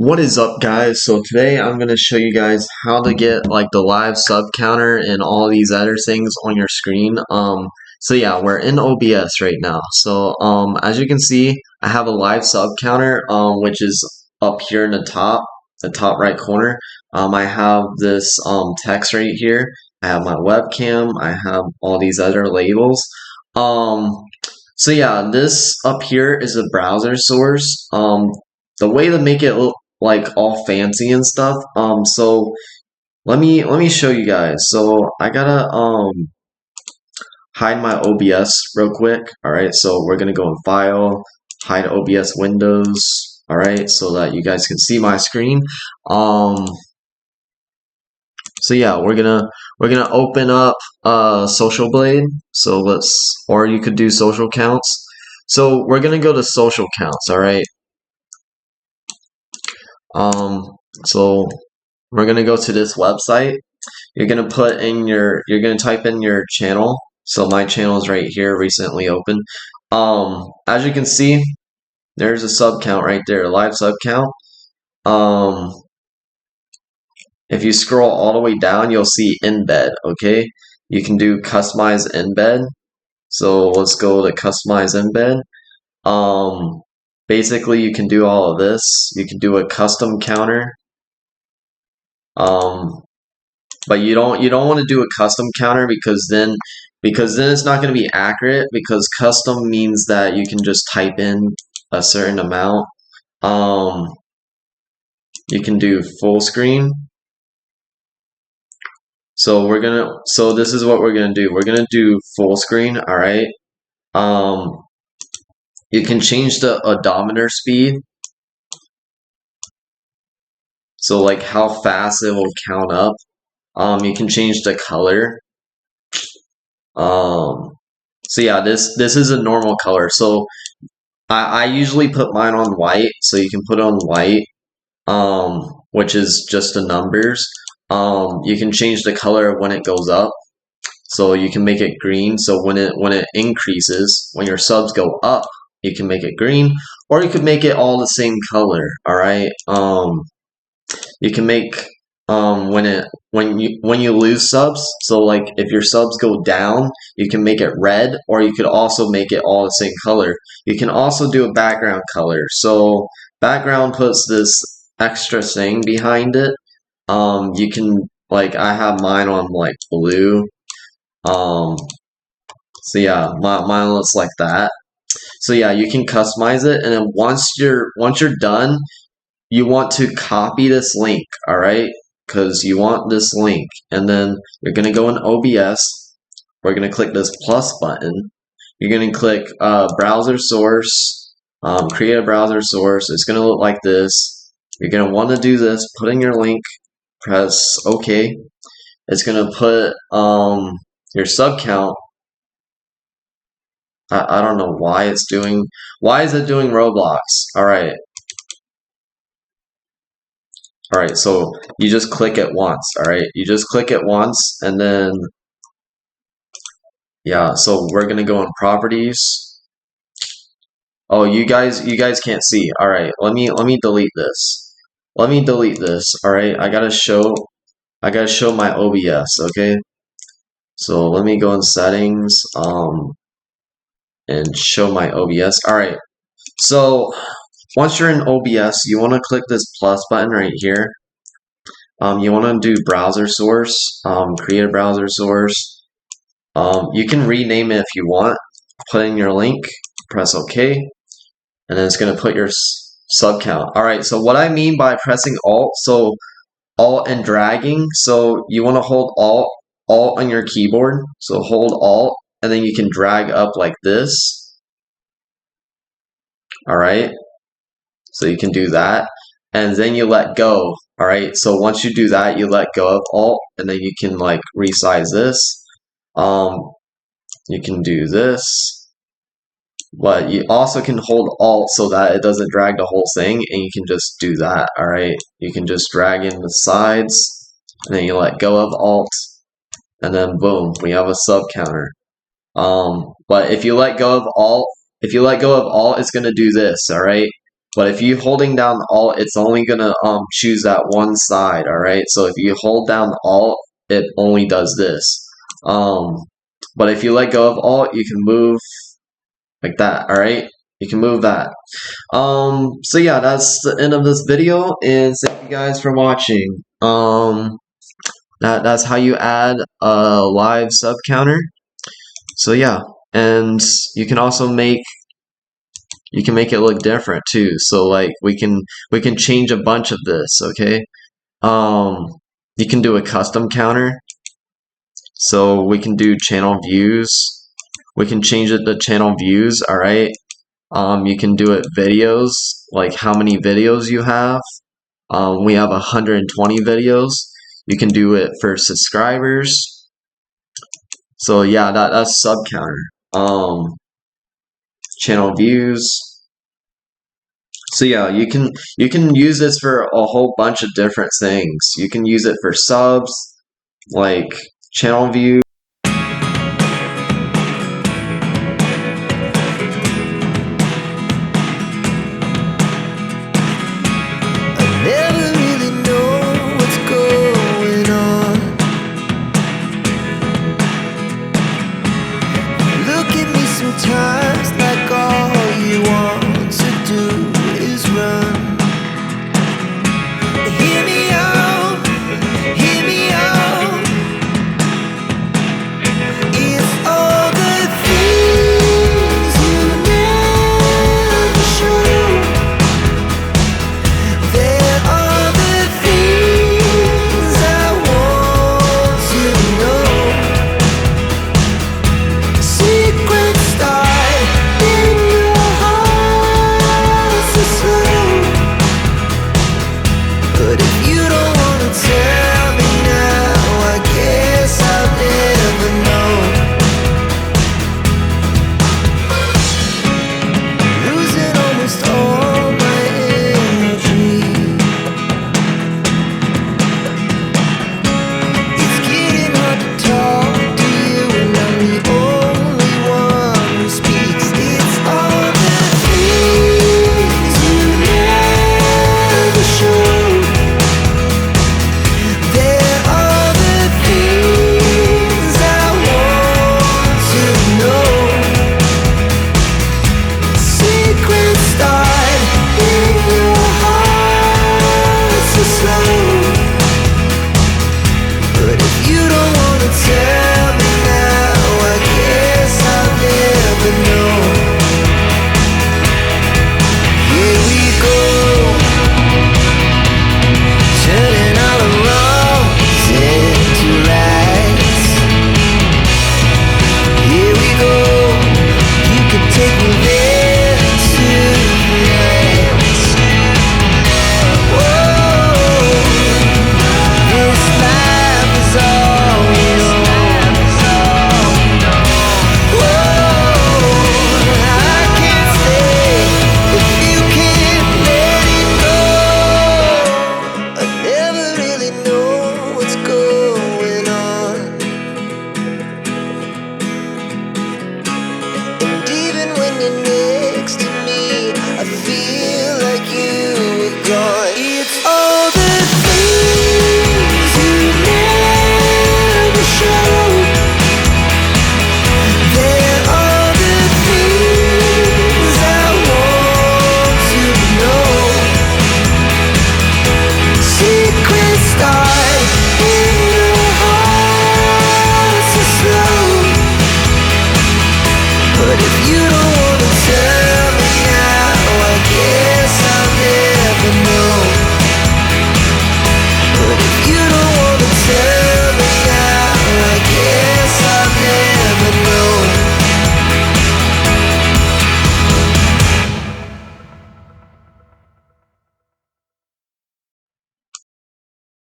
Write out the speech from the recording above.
What is up, guys? So today I'm going to show you guys how to get like the live sub counter and all these other things on your screen. So yeah, we're in OBS right now. So as you can see, I have a live sub counter which is up here in the top right corner. I have this text right here. I have my webcam. I have all these other labels. Um, so yeah, this up here is a browser source. The way to make it look like all fancy and stuff. So let me show you guys. So I gotta hide my OBS real quick. All right, so we're gonna go in File, hide OBS windows. All right, so that you guys can see my screen. So yeah, we're gonna open up Social Blade. So or you could do social counts. So we're gonna go to social counts. All right. So we're gonna go to this website. You're gonna you're gonna type in your channel. So my channel is right here, recently opened. As you can see, there's a sub count right there, live sub count. If you scroll all the way down, you'll see embed. Okay, you can do customize embed. So let's go to customize embed. Basically, you can do all of this. You can do a custom counter. But you don't want to do a custom counter because then it's not going to be accurate, because custom means that you can just type in a certain amount. You can do full screen. So this is what we're gonna do. We're gonna do full screen. All right. You can change the odometer speed. So like how fast it will count up. You can change the color. So yeah, this is a normal color. So I usually put mine on white, so you can put it on white, which is just the numbers. You can change the color when it goes up. So you can make it green. So when it increases, when your subs go up, you can make it green, or you could make it all the same color. All right. You can make when you lose subs. So like if your subs go down, you can make it red, or you could also make it all the same color. You can also do a background color. So background puts this extra thing behind it. You can, like, I have mine on like blue. So yeah, mine looks like that. So yeah, you can customize it, and then once you're done, you want to copy this link. All right, because you want this link, and then you're gonna go in OBS. We're gonna click this plus button. You're gonna click browser source, create a browser source. It's gonna look like this. You're gonna want to do this. Put in your link. Press OK. It's gonna put your sub count. I don't know why it's doing. Why is it doing Roblox? All right. All right. So you just click it once. All right. You just click it once, and then yeah. So we're gonna go in properties. Oh, you guys can't see. All right. Let me delete this. Let me delete this. All right. I gotta show my OBS. Okay. So let me go in settings. And show my OBS. All right. So once you're in OBS, you want to click this plus button right here. You want to do browser source, create a browser source. You can rename it if you want. Put in your link, press OK, and then it's going to put your sub count. All right. So what I mean by pressing Alt, so Alt and dragging. So you want to hold Alt on your keyboard. So hold Alt, and then you can drag up like this. All right. So you can do that, and then you let go. All right. So once you do that, you let go of Alt, and then you can like resize this. You can do this, but you also can hold Alt so that it doesn't drag the whole thing, and you can just do that. All right. You can just drag in the sides, and then you let go of Alt, and then boom, we have a sub counter. But if you let go of Alt, it's gonna do this. All right. But if you holding down Alt, it's only gonna choose that one side. All right. So if you hold down Alt, it only does this. But if you let go of Alt, you can move like that. All right. You can move that. So yeah, that's the end of this video, and thank you guys for watching. That's how you add a live sub counter. So yeah, and you can also make it look different too. So like we can change a bunch of this, okay? You can do a custom counter. So we can do channel views. We can change it to channel views, all right? You can do it videos, like how many videos you have. We have 120 videos. You can do it for subscribers. So yeah, that's sub counter. Channel views. So yeah, you can use this for a whole bunch of different things. You can use it for subs, like channel views.